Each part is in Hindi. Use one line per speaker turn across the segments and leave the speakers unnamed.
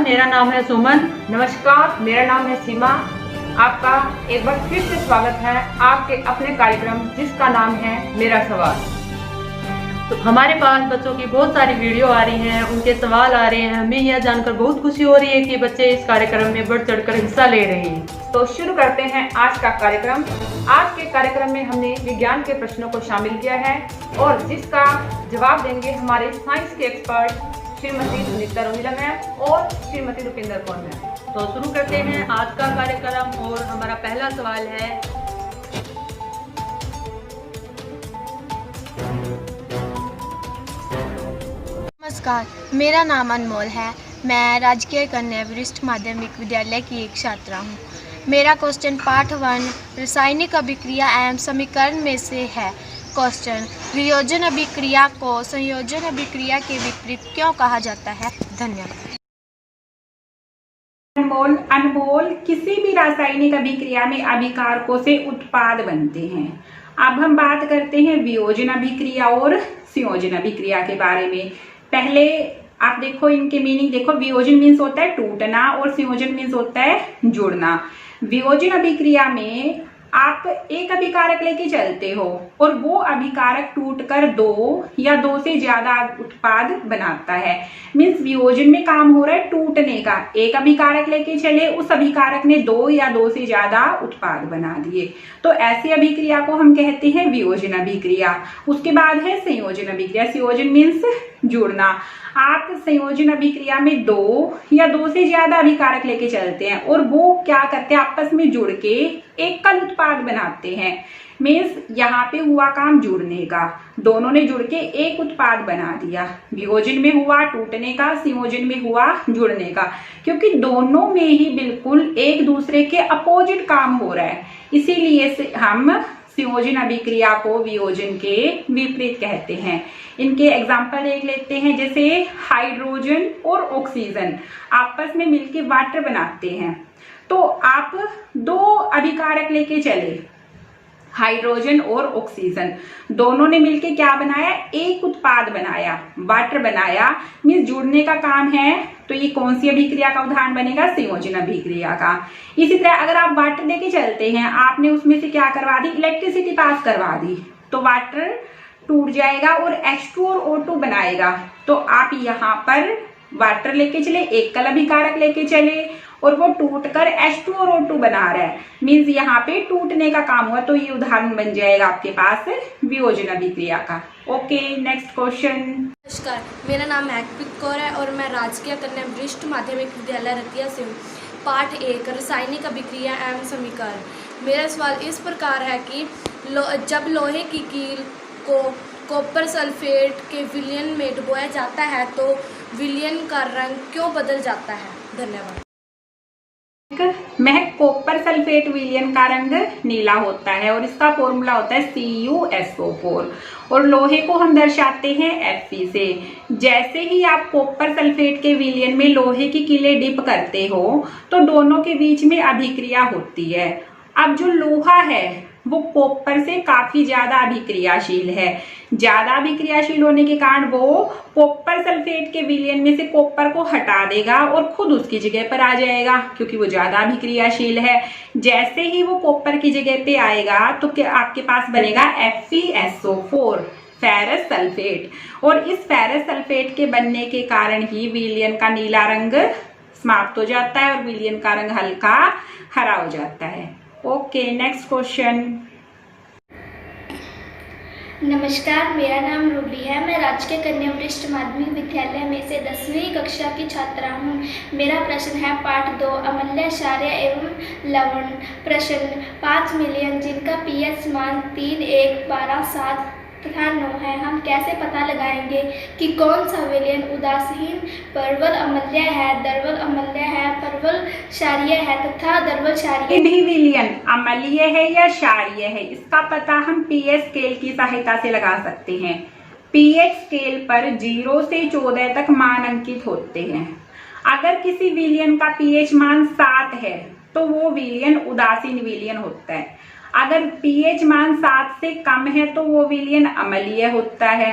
मेरा नाम है सुमन।
नमस्कार, मेरा नाम है सीमा। आपका एक बार फिर से स्वागत है आपके अपने कार्यक्रम जिसका नाम है मेरा सवाल।
तो हमारे पास बच्चों की बहुत सारी वीडियो आ रही हैं, उनके सवाल आ रहे हैं। हमें यह जानकर बहुत खुशी हो रही है कि बच्चे इस कार्यक्रम में बढ़ चढ़कर हिस्सा ले रहे हैं।
तो शुरू करते हैं आज का कार्यक्रम। आज के कार्यक्रम में हमने विज्ञान के प्रश्नों को शामिल किया है और जिसका जवाब देंगे हमारे साइंस के एक्सपर्ट श्रीमती सुनीता रोहिला मैम और श्रीमती रुपिंदर कौर मैम।
तो शुरू करते हैं आज का कार्यक्रम और हमारा पहला सवाल है,
नमस्कार, मेरा नाम अनमोल है। मैं राजकीय कन्या वरिष्ठ माध्यमिक विद्यालय की एक छात्रा हूँ। मेरा क्वेश्चन पाठ 1 रासायनिक अभिक्रिया एवं समीकरण में से है। क्वेश्चन, वियोजन अभिक्रिया को संयोजन अभिक्रिया के विपरीत क्यों कहा जाता है? धन्यवाद।
अनमोल, किसी भी रासायनिक अभिक्रिया में अभिकारकों से उत्पाद बनते हैं। अब हम बात करते हैं वियोजन अभिक्रिया और संयोजन अभिक्रिया के बारे में। पहले आप देखो इनके मीनिंग देखो। वियोजन मीन्स होता है टूटना और संयोजन मीन्स होता है जुड़ना। वियोजन अभिक्रिया में आप एक अभिकारक लेके चलते हो और वो अभिकारक टूटकर 2 या 2 से ज्यादा उत्पाद बनाता है। मीन्स वियोजन में काम हो रहा है टूटने का। एक अभिकारक लेके चले, उस अभिकारक ने 2 या 2 से ज्यादा उत्पाद बना दिए, तो ऐसी अभिक्रिया को हम कहते हैं वियोजन अभिक्रिया। उसके बाद है संयोजन अभिक्रिया। संयोजन मीन्स जुड़ना। आप संयोजन अभिक्रिया में 2 या 2 से ज्यादा अभिकारक लेके चलते हैं और वो क्या करते हैं, आपस में जुड़ के एकल उत्पाद बनाते हैं। मीन्स यहाँ पे हुआ काम जुड़ने का, दोनों ने जुड़ के एक उत्पाद बना दिया। वियोजन में हुआ टूटने का, संयोजन में हुआ जुड़ने का, क्योंकि दोनों में ही बिल्कुल एक दूसरे के अपोजिट काम हो रहा है। इसीलिए हम संयोजन अभिक्रिया को वियोजन के विपरीत कहते हैं। इनके एग्जाम्पल एक लेते हैं, जैसे हाइड्रोजन और ऑक्सीजन आपस में मिलके वाटर बनाते हैं। तो आप 2 अभिकारक लेके चले, हाइड्रोजन और ऑक्सीजन, दोनों ने मिलके क्या बनाया, एक उत्पाद बनाया, वाटर बनाया। मीन्स जुड़ने का काम है। तो ये कौन सी अभिक्रिया का उदाहरण बनेगा, संयोजन अभिक्रिया का। इसी तरह अगर आप वाटर लेके चलते हैं, आपने उसमें से क्या करवा दी, इलेक्ट्रिसिटी पास करवा दी, तो वाटर टूट जाएगा और H2 और O2 बनाएगा। तो आप यहाँ पर वाटर लेके चले, एकल अभिकारक लेके चले और वो टूटकर H2 और O2 बना रहा है। मीन्स यहाँ पे टूटने का काम हुआ, तो ये उदाहरण बन जाएगा आपके पास वियोजन अभिक्रिया का। Okay, next question.
नमस्कार, मेरा नाम महकप्रीत कौर है और मैं राजकीय कन्या वरिष्ठ माध्यमिक विद्यालय रतिया से हूँ। पाठ 1 रासायनिक अभिक्रिया एवं समीकरण। मेरा सवाल इस प्रकार है कि जब लोहे की कील को कॉपर सल्फेट के विलयन में डुबोया जाता है तो विलयन का रंग क्यों बदल जाता है? धन्यवाद।
महक कॉपर सल्फेट विलयन का रंग नीला होता है और इसका फॉर्मूला होता है CuSO4 और लोहे को हम दर्शाते हैं Fe से। जैसे ही आप कॉपर सल्फेट के विलयन में लोहे की कीलें डिप करते हो तो दोनों के बीच में अभिक्रिया होती है। अब जो लोहा है वो कॉपर से काफी ज्यादा अभिक्रियाशील है। ज्यादा अभिक्रियाशील होने के कारण वो कॉपर सल्फेट के विलयन में से कॉपर को हटा देगा और खुद उसकी जगह पर आ जाएगा, क्योंकि वो ज्यादा अभिक्रियाशील है। जैसे ही वो कॉपर की जगह पे आएगा तो आपके पास बनेगा FeSO4, फेरस सल्फेट। और इस फेरस सल्फेट के बनने के कारण ही विलयन का नीला रंग समाप्त हो जाता है और विलयन का रंग हल्का हरा हो जाता है। Okay, next question.
नमस्कार, मेरा नाम रूबी है। मैं राजकीय कन्या वरिष्ठ माध्यमिक विद्यालय में से 10वीं कक्षा की छात्रा हूँ। मेरा प्रश्न है पाठ 2 अमूल्य क्षार एवं लवण। प्रश्न, 5 मिलियन जिनका pH मान 3, 1, 12, 7 तथा 9 है, हम कैसे पता लगाएंगे कि कौन सा विलयन उदासीन परवल अम्लीय है, द्रवल अम्लीय है, परवल क्षारीय है तथा द्रवल क्षारीय?
भी विलयन अम्लीय है या क्षारीय है, इसका पता हम pH स्केल की सहायता से लगा सकते हैं। pH स्केल पर 0 से 14 तक मान अंकित होते हैं। अगर किसी विलयन का pH मान 7 है तो वो विलयन उदासीन विलयन होता है। अगर pH मान 7 से कम है तो वो विलयन अम्लीय होता है।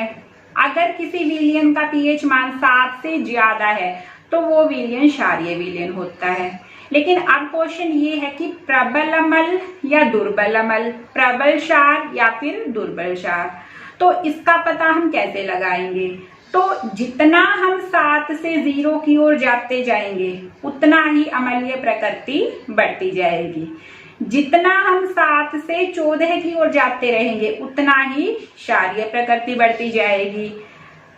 अगर किसी विलयन का pH मान 7 से ज्यादा है तो वो विलयन क्षारीय विलयन होता है। लेकिन अब क्वेश्चन ये है कि प्रबल अम्ल या दुर्बल अम्ल, प्रबल क्षार या फिर दुर्बल क्षार, तो इसका पता हम कैसे लगाएंगे? तो जितना हम 7 से 0 की ओर जाते जाएंगे उतना ही अम्लीय प्रकृति बढ़ती जाएगी। जितना हम 7 से 14 की ओर जाते रहेंगे उतना ही क्षारीय प्रकृति बढ़ती जाएगी।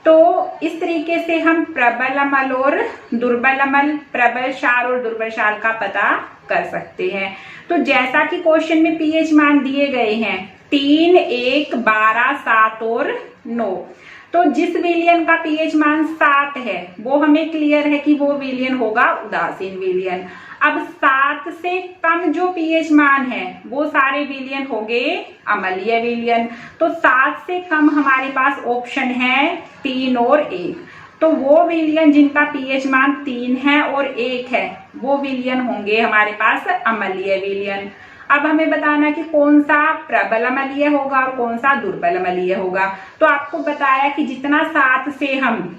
तो इस तरीके से हम प्रबल अम्ल और दुर्बल अम्ल, प्रबल क्षार और दुर्बल क्षार का पता कर सकते हैं। तो जैसा कि क्वेश्चन में पीएच मान दिए गए हैं 3, 1, 12, 7 और 9, तो जिस विलयन का पीएच मान 7 है वो हमें क्लियर है कि वो विलयन होगा उदासीन विलयन। अब 7 से कम जो पीएच मान है वो सारे विलयन हो गए अम्लीय विलयन। तो 7 से कम हमारे पास ऑप्शन है 3 और 1, तो वो विलयन जिनका पीएच मान 3 है और 1 है वो विलयन होंगे हमारे पास अम्लीय विलयन। अब हमें बताना कि कौन सा प्रबल अम्लीय होगा और कौन सा दुर्बल अम्लीय होगा। तो आपको बताया कि जितना 7 से हम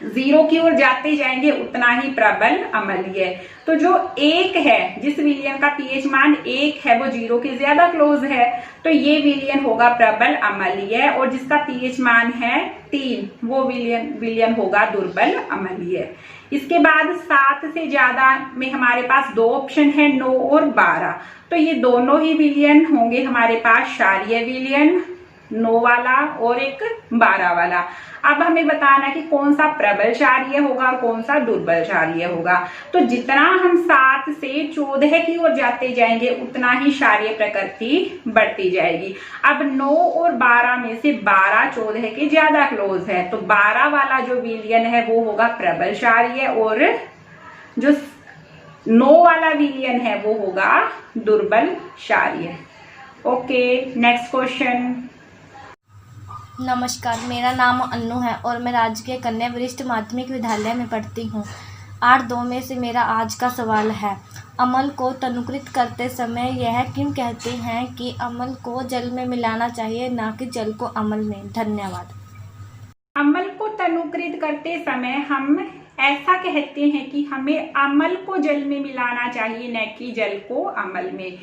0 की ओर जाते जाएंगे उतना ही प्रबल अम्लीय। तो जो 1 है, जिस विलयन का पीएच मान 1 है वो 0 के ज्यादा क्लोज है, तो ये विलयन होगा प्रबल अम्लीय। और जिसका पीएच मान है 3 वो विलयन होगा दुर्बल अम्लीय। इसके बाद 7 से ज्यादा में हमारे पास 2 ऑप्शन है 9 और 12, तो ये दोनों ही विलयन होंगे हमारे पास क्षारीय विलयन, 9 वाला और एक 12 वाला। अब हमें बताना कि कौन सा प्रबल क्षारीय होगा और कौन सा दुर्बल क्षारीय होगा। तो जितना हम 7 से 14 की ओर जाते जाएंगे उतना ही क्षारीय प्रकृति बढ़ती जाएगी। अब 9 और 12 में से 12 14 के ज्यादा क्लोज है, तो 12 वाला जो विलयन है वो होगा प्रबल क्षारीय और जो 9 वाला विलयन है वो होगा दुर्बल क्षारीय। Okay, next question.
नमस्कार, मेरा नाम अन्नू है और मैं राजकीय कन्या वरिष्ठ माध्यमिक विद्यालय में पढ़ती हूँ। 8-2 में से मेरा आज का सवाल है, अम्ल को तनुकृत करते समय यह क्यों कहते हैं कि अम्ल को जल में मिलाना चाहिए ना कि जल को अम्ल में? धन्यवाद।
अम्ल को तनुकृत करते समय हम ऐसा कहते हैं कि हमें अम्ल को जल में मिलाना चाहिए न कि जल को अम्ल में।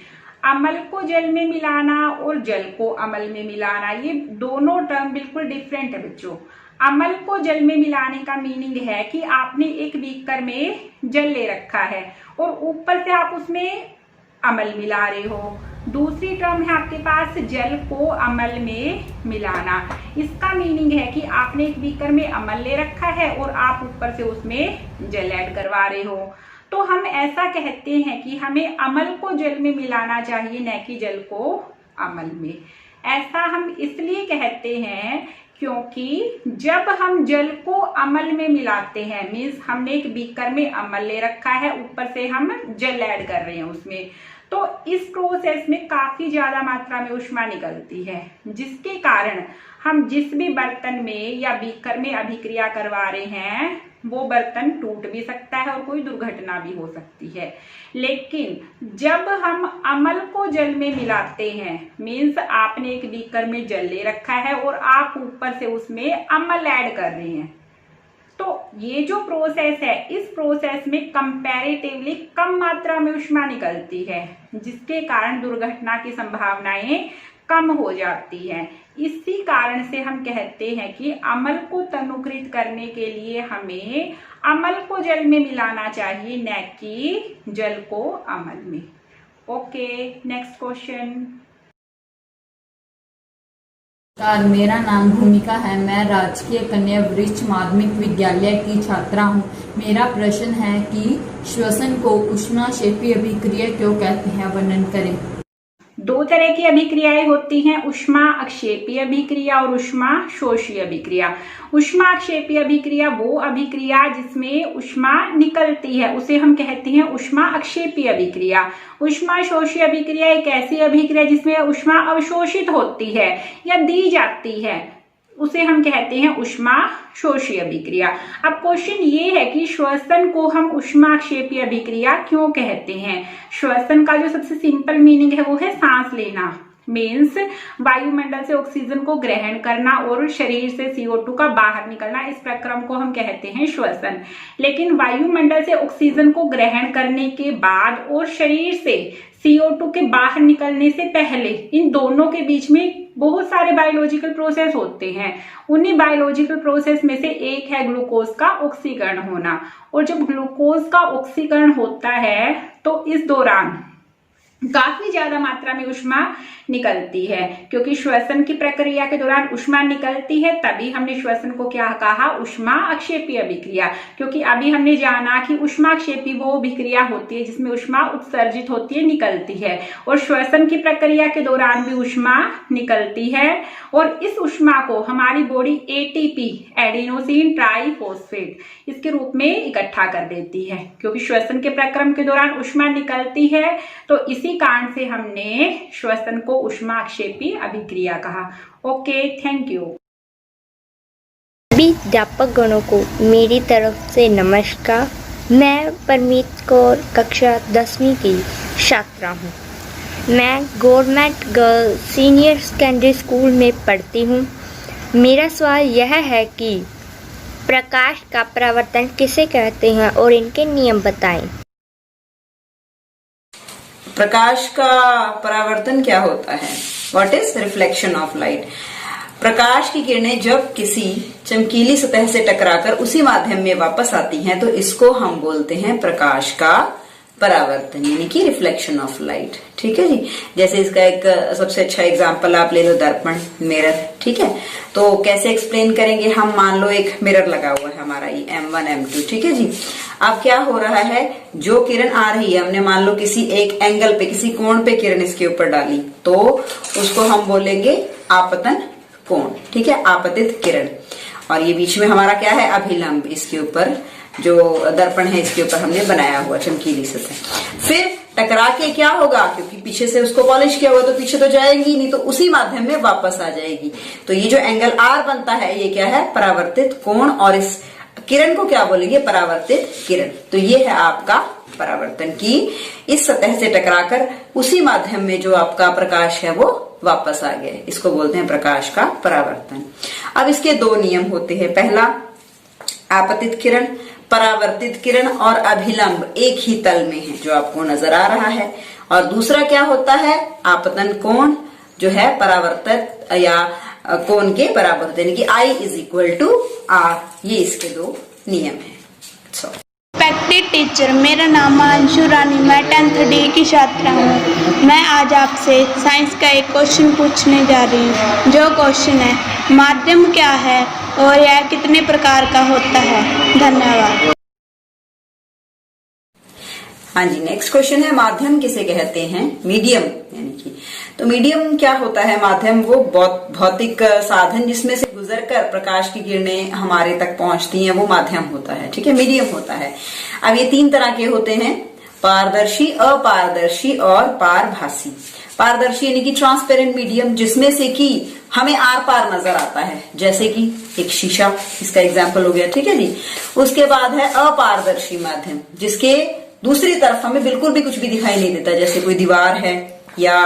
अम्ल को जल में मिलाना और जल को अम्ल में मिलाना ये दोनों टर्म बिल्कुल डिफरेंट है बच्चों। अम्ल को जल में मिलाने का मीनिंग है कि आपने एक बीकर में जल ले रखा है और ऊपर से आप उसमें अम्ल मिला रहे हो। दूसरी टर्म है आपके पास जल को अम्ल में मिलाना। इसका मीनिंग है कि आपने एक बीकर में अम्ल ले रखा है और आप ऊपर से उसमें जल ऐड करवा रहे हो। तो हम ऐसा कहते हैं कि हमें अम्ल को जल में मिलाना चाहिए न कि जल को अम्ल में। ऐसा हम इसलिए कहते हैं क्योंकि जब हम जल को अम्ल में मिलाते हैं, मीन्स हमने एक बीकर में अम्ल ले रखा है, ऊपर से हम जल ऐड कर रहे हैं उसमें, तो इस प्रोसेस में काफी ज्यादा मात्रा में ऊष्मा निकलती है, जिसके कारण हम जिस भी बर्तन में या बीकर में अभिक्रिया करवा रहे हैं वो बर्तन टूट भी सकता है और कोई दुर्घटना भी हो सकती है। लेकिन जब हम अम्ल को जल में मिलाते हैं, मीन्स आपने एक बीकर में जल ले रखा है और आप ऊपर से उसमें अम्ल ऐड कर रहे हैं, तो ये जो प्रोसेस है इस प्रोसेस में कंपैरेटिवली कम मात्रा में ऊष्मा निकलती है, जिसके कारण दुर्घटना की संभावनाएं कम हो जाती हैं। इसी कारण से हम कहते हैं कि अम्ल को तनुकृत करने के लिए हमें अम्ल को जल में मिलाना चाहिए न कि जल को अम्ल में। Okay, next question.
नमस्कार, मेरा नाम भूमिका है। मैं राजकीय कन्या वरिष्ठ माध्यमिक विद्यालय की छात्रा हूँ। मेरा प्रश्न है कि श्वसन को ऊष्माक्षेपी अभिक्रिया क्यों कहते हैं, वर्णन करें।
2 तरह की अभिक्रियाएं होती हैं, ऊष्मा अक्षेपीय अभिक्रिया और ऊष्मा शोषीय अभिक्रिया। ऊष्मा अक्षेपीय अभिक्रिया वो अभिक्रिया जिसमें ऊष्मा निकलती है उसे हम कहते हैं ऊष्मा अक्षेपीय अभिक्रिया। ऊष्मा शोषीय अभिक्रिया एक ऐसी अभिक्रिया जिसमें ऊष्मा अवशोषित होती है या दी जाती है, उसे हम कहते हैं ऊष्मा शोषीय अभिक्रिया। अब क्वेश्चन ये है कि श्वसन को हम ऊष्माक्षेपीय अभिक्रिया क्यों कहते हैं। श्वसन का जो सबसे सिंपल मीनिंग है वो है सांस लेना, मीन्स वायुमंडल से ऑक्सीजन को ग्रहण करना और शरीर से CO2 का बाहर निकलना, इस प्रक्रम को हम कहते हैं श्वसन। लेकिन वायुमंडल से ऑक्सीजन को ग्रहण करने के बाद और शरीर से CO2 के बाहर निकलने से पहले इन दोनों के बीच में बहुत सारे बायोलॉजिकल प्रोसेस होते हैं। उन्हीं बायोलॉजिकल प्रोसेस में से एक है ग्लूकोज का ऑक्सीकरण होना। और जब ग्लूकोज का ऑक्सीकरण होता है तो इस दौरान काफी ज्यादा मात्रा में ऊष्मा निकलती है, क्योंकि श्वसन की प्रक्रिया के दौरान ऊष्मा निकलती है, तभी हमने श्वसन को क्या कहा, ऊष्मा अक्षेपी अभिक्रिया। क्योंकि अभी हमने जाना कि ऊष्मा अक्षेपी वो अभिक्रिया होती है जिसमें ऊष्मा उत्सर्जित होती है, निकलती है, और श्वसन की प्रक्रिया के दौरान भी ऊष्मा निकलती है। और इस ऊष्मा को हमारी बॉडी ATP एडिनोसिन ट्राइफॉस्फेट इसके रूप में इकट्ठा कर देती है। क्योंकि श्वसन के प्रक्रम के दौरान ऊष्मा निकलती है, तो इसी कारण से हमने श्वसन को ऊष्माक्षेपी अभिक्रिया कहा। Okay, thank you.
सभी अध्यापक गणों को मेरी तरफ से नमस्कार। मैं परमीत कौर कक्षा 10वीं की छात्रा हूँ। मैं government girls senior secondary school में पढ़ती हूँ। मेरा सवाल यह है कि प्रकाश का परावर्तन किसे कहते हैं और इनके नियम बताएं।
प्रकाश का परावर्तन क्या होता है? What is reflection of light? प्रकाश की किरणें जब किसी चमकीली सतह से टकराकर उसी माध्यम में वापस आती हैं तो इसको हम बोलते हैं प्रकाश का परावर्तन, यानी कि रिफ्लेक्शन ऑफ लाइट। ठीक है जी। जैसे इसका एक सबसे अच्छा एग्जांपल आप ले लो, दर्पण, मिरर। ठीक है, तो कैसे एक्सप्लेन करेंगे हम? मान लो एक मिरर लगा हुआ है हमारा, ये M1 M2। ठीक है जी। अब क्या हो रहा है, जो किरण आ रही है, हमने मान लो किसी एक एंगल पे, किसी कोण पे किरण इसके ऊपर डाली, तो उसको हम बोलेंगे आपतन कोण। ठीक है, आपतित किरण। और ये बीच में हमारा क्या है, अभिलंब, इसके ऊपर जो दर्पण है इसके ऊपर हमने बनाया हुआ चमकीली सतह। फिर टकरा के क्या होगा, क्योंकि पीछे से उसको पॉलिश किया हुआ तो पीछे तो जाएगी नहीं, तो उसी माध्यम में वापस आ जाएगी। तो ये जो एंगल R बनता है, ये क्या है, परावर्तित कोण। और इस किरण को क्या बोलेंगे, परावर्तित किरण। तो ये है आपका परावर्तन, की इस सतह से टकराकर उसी माध्यम में जो आपका प्रकाश है वो वापस आ गया। इसको बोलते हैं प्रकाश का परावर्तन। अब इसके दो नियम होते हैं। पहला, आपतित किरण, परावर्तित किरण और अभिलंब एक ही तल में है जो आपको नजर आ रहा है। और दूसरा क्या होता है, आपतन कोण, जो है परावर्तित या कोण के बराबर, यानी कि I=R। ये इसके दो नियम है।
रिस्पेक्टेड टीचर, मेरा नाम अंशु रानी, मैं 10th D की छात्रा हूँ। मैं आज आपसे साइंस का एक क्वेश्चन पूछने जा रही हूँ। जो क्वेश्चन है, माध्यम क्या है और यह कितने प्रकार का होता है? धन्यवाद।
हाँ जी, नेक्स्ट क्वेश्चन है, माध्यम किसे कहते हैं? मीडियम, यानी कि तो मीडियम क्या होता है? माध्यम वो भौतिक साधन जिसमें से गुजरकर प्रकाश की किरणें हमारे तक पहुंचती हैं, वो माध्यम होता है। ठीक है, मीडियम होता है। अब ये तीन तरह के होते हैं, पारदर्शी, अपारदर्शी और पारभासी। पारदर्शी यानी कि ट्रांसपेरेंट मीडियम, जिसमें से कि हमें आर पार नजर आता है, जैसे कि एक शीशा, इसका एग्जाम्पल हो गया। ठीक है जी। उसके बाद है अपारदर्शी माध्यम, जिसके दूसरी तरफ हमें बिल्कुल भी कुछ भी दिखाई नहीं देता, जैसे कोई दीवार है या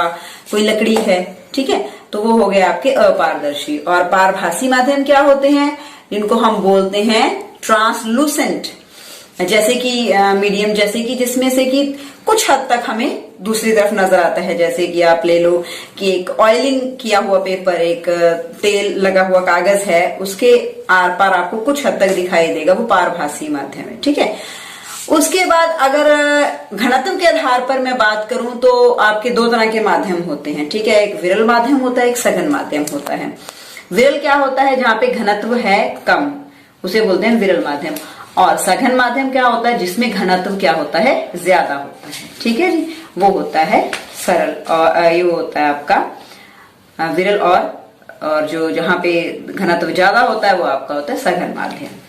कोई लकड़ी है। ठीक है, तो वो हो गया आपके अपारदर्शी। और पारभासी माध्यम क्या होते हैं, जिनको हम बोलते हैं ट्रांसलूसेंट, जैसे कि मीडियम, जैसे कि जिसमें से कि कुछ हद तक हमें दूसरी तरफ नजर आता है। जैसे कि आप ले लो कि एक ऑयलिंग किया हुआ पेपर, एक तेल लगा हुआ कागज है, उसके आर पार आपको कुछ हद तक दिखाई देगा, वो पारभासी माध्यम है। ठीक है, उसके बाद अगर घनत्व के आधार पर मैं बात करूं तो आपके दो तरह के माध्यम होते हैं। ठीक है, एक विरल माध्यम होता है, एक सघन माध्यम होता है। विरल क्या होता है, जहां पे घनत्व है कम, उसे बोलते हैं विरल माध्यम। और सघन माध्यम क्या होता है, जिसमें घनत्व क्या होता है, ज्यादा होता है। ठीक है जी, वो होता है सरल, और ये होता है आपका विरल। और जो जहां पे घनत्व ज्यादा होता है वो आपका होता है सघन माध्यम।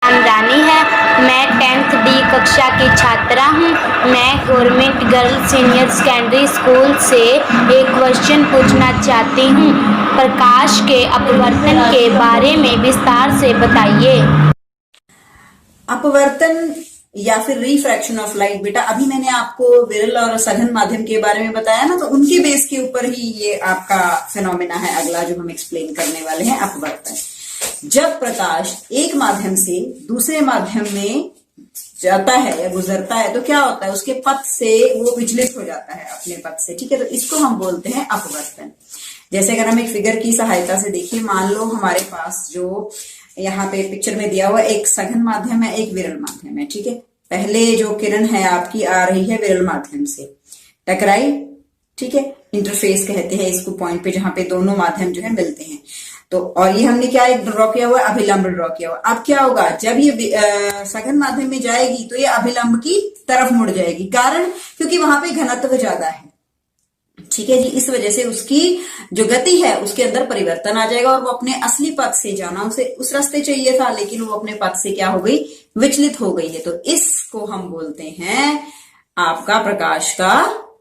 रानी है, मैं 10th D कक्षा की छात्रा हूँ। मैं government girls senior secondary school से एक क्वेश्चन पूछना चाहती हूँ। प्रकाश के अपवर्तन के बारे में विस्तार से बताइए।
अपवर्तन या फिर रिफ्रैक्शन ऑफ लाइट। बेटा अभी मैंने आपको विरल और सघन माध्यम के बारे में बताया ना, तो उनके बेस के ऊपर ही ये आपका फिनोमेना है अगला जो हम एक्सप्लेन करने वाले हैं, अपवर्तन। जब प्रकाश एक माध्यम से दूसरे माध्यम में जाता है या गुजरता है तो क्या होता है, उसके पथ से वो विचलित हो जाता है अपने पथ से, ठीक है। तो इसको हम बोलते हैं अपवर्तन। जैसे अगर हम एक फिगर की सहायता से देखिए, मान लो हमारे पास जो यहाँ पे पिक्चर में दिया हुआ एक सघन माध्यम है, एक विरल माध्यम है, ठीक है। पहले जो किरण है आपकी आ रही है विरल माध्यम से, टकराई, ठीक है, इंटरफेस कहते हैं इसको, पॉइंट पे जहां पे दोनों माध्यम जो है मिलते हैं। तो और ये हमने क्या एक ड्रॉ किया हुआ है, अभिलंब ड्रॉ किया हुआ। अब क्या होगा, जब ये सघन माध्यम में जाएगी तो ये अभिलंब की तरफ मुड़ जाएगी, कारण क्योंकि वहां पे घनत्व ज्यादा है, ठीक है जी। इस वजह से उसकी जो गति है उसके अंदर परिवर्तन आ जाएगा और वो अपने असली पथ से जाना, उसे उस रास्ते चाहिए था लेकिन वो अपने पथ से क्या हो गई, विचलित हो गई है। तो इसको हम बोलते हैं आपका प्रकाश का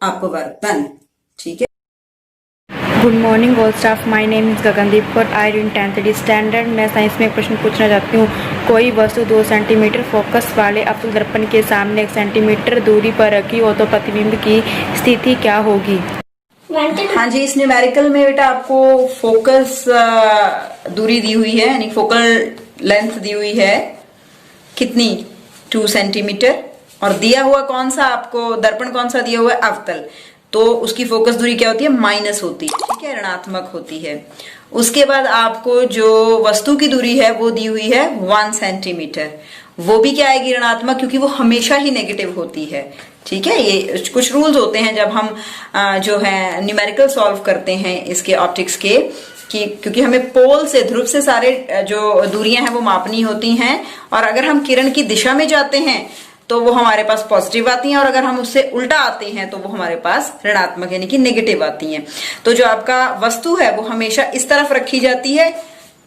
अपवर्तन, ठीक है।
Good morning all staff, my name is Gagandeep Kaur, I read 10th standard. मैं साइंस में एक प्रश्न पूछना चाहती हूँ। कोई वस्तु 2 सेंटीमीटर फोकस वाले अवतल दर्पण के सामने 1 सेंटीमीटर दूरी पर रखी हो तो प्रतिबिंब की स्थिति क्या होगी?
हाँ जी, इस न्यूमेरिकल में बेटा आपको फोकस दूरी दी हुई है, यानी फोकल लेंथ दी हुई है कितनी, 2 सेंटीमीटर, और दिया हुआ कौन सा आपको दर्पण कौन सा दिया हुआ है, अवतल। तो उसकी फोकस दूरी क्या होती है, माइनस होती है, ठीक है, ऋणात्मक होती है। उसके बाद आपको जो वस्तु की दूरी है वो दी हुई है 1 सेंटीमीटर, वो भी क्या आएगी, ऋणात्मक, क्योंकि वो हमेशा ही नेगेटिव होती है, ठीक है। ये कुछ रूल्स होते हैं जब हम जो है न्यूमेरिकल सॉल्व करते हैं इसके ऑप्टिक्स के, कि क्योंकि हमें पोल से, ध्रुव से सारे जो दूरियां हैं वो मापनी होती हैं, और अगर हम किरण की दिशा में जाते हैं तो वो हमारे पास पॉजिटिव आती हैं, और अगर हम उससे उल्टा आते हैं तो वो हमारे पास ऋणात्मक यानी कि नेगेटिव आती हैं। तो जो आपका वस्तु है वो हमेशा इस तरफ रखी जाती है,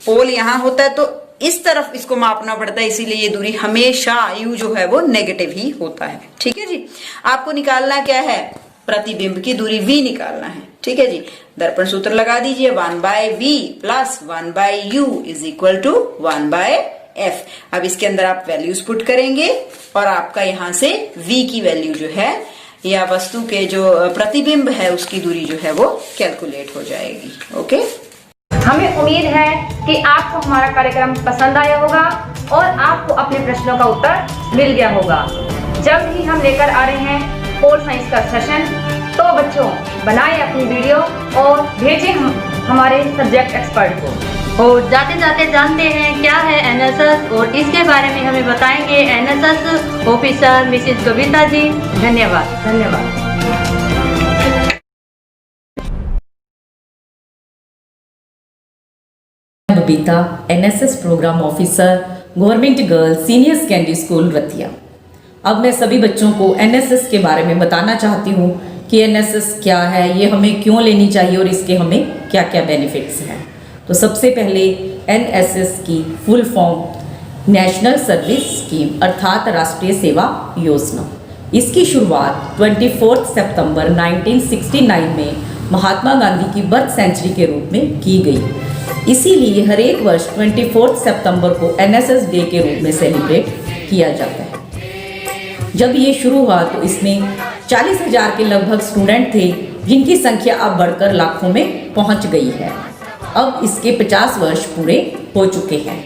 पोल यहाँ होता है तो इस तरफ इसको मापना पड़ता है, इसीलिए ये दूरी हमेशा u जो है वो नेगेटिव ही होता है, ठीक है जी। आपको निकालना क्या है, प्रतिबिंब की दूरी v निकालना है, ठीक है जी। दर्पण सूत्र लगा दीजिए, 1/v plus 1/u is equal to 1/f। अब इसके अंदर आप वैल्यूज पुट करेंगे और आपका यहां से v की वैल्यू जो है या वस्तु के जो प्रतिबिंब है उसकी दूरी जो है वो कैलकुलेट हो जाएगी, ओके।
हमें उम्मीद है कि आपको हमारा कार्यक्रम पसंद आया होगा और आपको अपने प्रश्नों का उत्तर मिल गया होगा। जब ही हम लेकर आ रहे हैं पोल साइंस का सेशन, तो बच्चों बनाएं अपनी वीडियो और भेजें हमारे सब्जेक्ट एक्सपर्ट को।
और जाते जाते जानते हैं क्या है एनएसएस, और इसके बारे में हमें बताएंगे NSS officer Mrs Kavita ji. धन्यवाद, धन्यवाद।
Babita, NSS programme officer, government girls senior secondary school Ratia. अब मैं सभी बच्चों को एनएसएस के बारे में बताना चाहती हूँ कि एनएसएस क्या है, ये हमें क्यों लेनी चाहिए और इसके हमें क्या क्या बेनिफिट्स हैं। तो सबसे पहले एनएसएस की full form national service scheme अर्थात राष्ट्रीय सेवा योजना। इसकी शुरुआत 24 सितंबर 1969 में महात्मा गांधी की बर्थ सेंचुरी के रूप में की गई। इसीलिए हर एक वर्ष 24 सितंबर को एनएसएस डे के रूप में सेलिब्रेट किया जाता है। जब ये शुरू हुआ तो इसमें 40,000 के लगभग स्टूडेंट थे, जिनकी संख्या अब बढ़कर लाखों में पहुंच गई है। अब इसके 50 वर्ष पूरे हो चुके हैं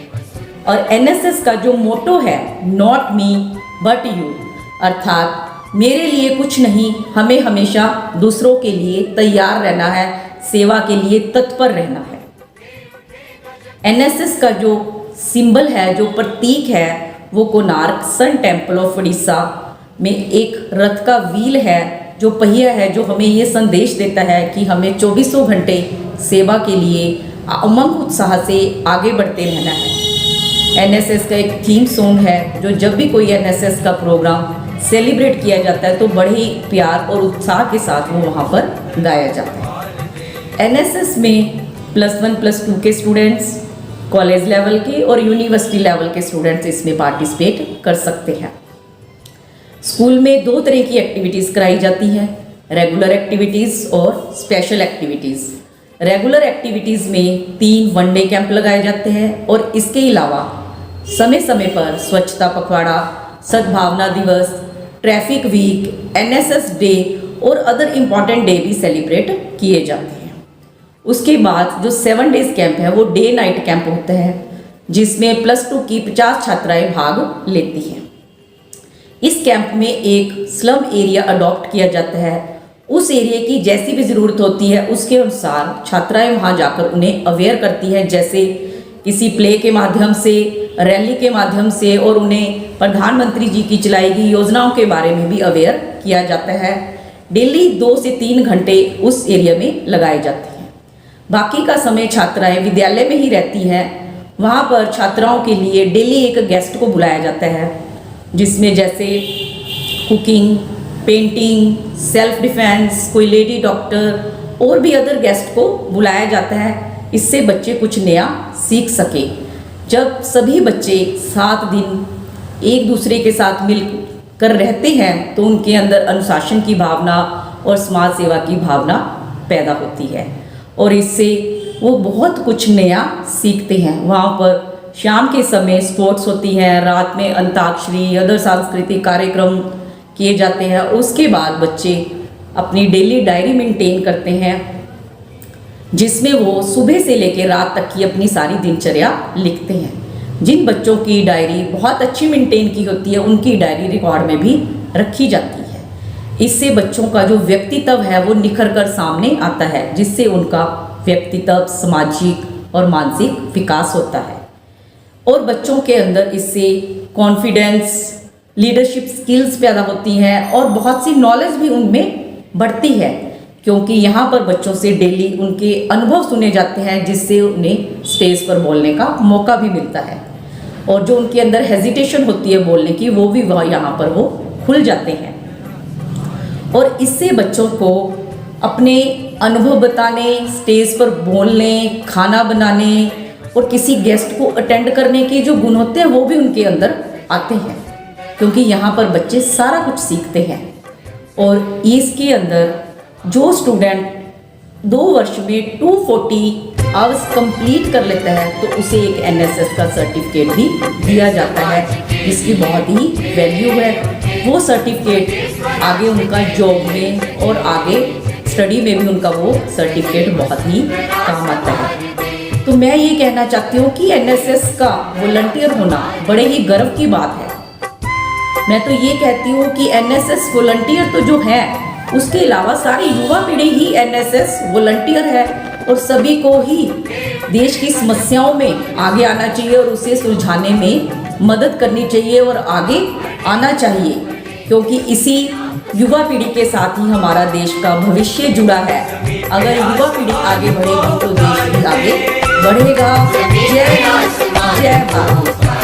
और एनएसएस का जो मोटो है, नॉट मी बट यू, अर्थात मेरे लिए कुछ नहीं, हमें हमेशा दूसरों के लिए तैयार रहना है, सेवा के लिए तत्पर रहना है। एनएसएस का जो सिंबल है, जो प्रतीक है, वो Konark sun temple of Orissa में एक रथ का व्हील है, जो पहिया है, जो हमें ये संदेश देता है कि हमें 24 घंटे सेवा के लिए उमंग उत्साह से आगे बढ़ते रहना है। एनएसएस का एक थीम सॉन्ग है, जो जब भी कोई एनएसएस का प्रोग्राम सेलिब्रेट किया जाता है तो बड़े ही प्यार और उत्साह के साथ वो वहाँ पर गाया जाता है। एनएसएस में +1 +2 के स्टूडेंट्स, कॉलेज लेवल के और यूनिवर्सिटी लेवल के स्टूडेंट्स इसमें पार्टिसिपेट कर सकते हैं। स्कूल में 2 तरह की एक्टिविटीज़ कराई जाती हैं, रेगुलर एक्टिविटीज़ और स्पेशल एक्टिविटीज़। रेगुलर एक्टिविटीज़ में 3 वनडे कैंप लगाए जाते हैं और इसके अलावा समय समय पर स्वच्छता पखवाड़ा, सद्भावना दिवस, ट्रैफिक वीक, एनएसएस डे और अदर इम्पॉर्टेंट डे भी सेलिब्रेट किए जाते हैं। उसके बाद जो 7 डेज कैंप है वो डे नाइट कैंप होता है, जिसमें +2 की 50 छात्राएं भाग लेती हैं। इस कैंप में एक स्लम एरिया अडॉप्ट किया जाता है। उस एरिया की जैसी भी ज़रूरत होती है उसके अनुसार छात्राएं वहां जाकर उन्हें अवेयर करती हैं, जैसे किसी प्ले के माध्यम से, रैली के माध्यम से, और उन्हें प्रधानमंत्री जी की चलाई गई योजनाओं के बारे में भी अवेयर किया जाता है। डेली 2 से 3 घंटे उस एरिया में लगाए जाते हैं। बाकी का समय छात्राएं विद्यालय में ही रहती हैं। वहाँ पर छात्राओं के लिए डेली एक गेस्ट को बुलाया जाता है, जिसमें जैसे कुकिंग, पेंटिंग, सेल्फ डिफेंस, कोई लेडी डॉक्टर और भी अदर गेस्ट को बुलाया जाता है। इससे बच्चे कुछ नया सीख सके। जब सभी बच्चे 7 दिन एक दूसरे के साथ मिल कर रहते हैं तो उनके अंदर अनुशासन की भावना और समाज सेवा की भावना पैदा होती है, और इससे वो बहुत कुछ नया सीखते हैं। वहाँ पर शाम के समय स्पोर्ट्स होती हैं, रात में अंताक्षरी, अदर सांस्कृतिक कार्यक्रम किए जाते हैं। उसके बाद बच्चे अपनी डेली डायरी मेंटेन करते हैं, जिसमें वो सुबह से लेकर रात तक की अपनी सारी दिनचर्या लिखते हैं। जिन बच्चों की डायरी बहुत अच्छी मेंटेन की होती है उनकी डायरी रिकॉर्ड में भी रखी जाती है। इससे बच्चों का जो व्यक्तित्व है वो निखर कर सामने आता है, जिससे उनका व्यक्तित्व, सामाजिक और मानसिक विकास होता है, और बच्चों के अंदर इससे कॉन्फिडेंस, लीडरशिप स्किल्स पैदा होती हैं और बहुत सी नॉलेज भी उनमें बढ़ती है, क्योंकि यहाँ पर बच्चों से डेली उनके अनुभव सुने जाते हैं, जिससे उन्हें स्टेज पर बोलने का मौका भी मिलता है, और जो उनके अंदर हेजिटेशन होती है बोलने की वो भी यहाँ पर वो खुल जाते हैं। और इससे बच्चों को अपने अनुभव बताने, स्टेज पर बोलने, खाना बनाने और किसी गेस्ट को अटेंड करने के जो गुण होते हैं वो भी उनके अंदर आते हैं, क्योंकि यहाँ पर बच्चे सारा कुछ सीखते हैं। और इसके अंदर जो स्टूडेंट 2 वर्ष में 240 आवर्स कंप्लीट कर लेता है तो उसे एक एनएसएस का सर्टिफिकेट भी दिया जाता है, जिसकी बहुत ही वैल्यू है। वो सर्टिफिकेट आगे उनका जॉब में और आगे स्टडी में भी उनका वो सर्टिफिकेट बहुत ही काम आता है। तो मैं ये कहना चाहती हूँ कि एनएसएस का वॉलंटियर होना बड़े ही गर्व की बात है। मैं तो ये कहती हूँ कि एनएसएस वॉलंटियर तो जो है उसके अलावा सारी युवा पीढ़ी ही एनएसएस वॉलंटियर है, और सभी को ही देश की समस्याओं में आगे आना चाहिए और उसे सुलझाने में मदद करनी चाहिए और आगे आना चाहिए, क्योंकि इसी युवा पीढ़ी के साथ ही हमारा देश का भविष्य जुड़ा है। अगर युवा पीढ़ी आगे बढ़ेगी तो देश भी आगे बढ़ेगा। जय हिंद, जय भारत।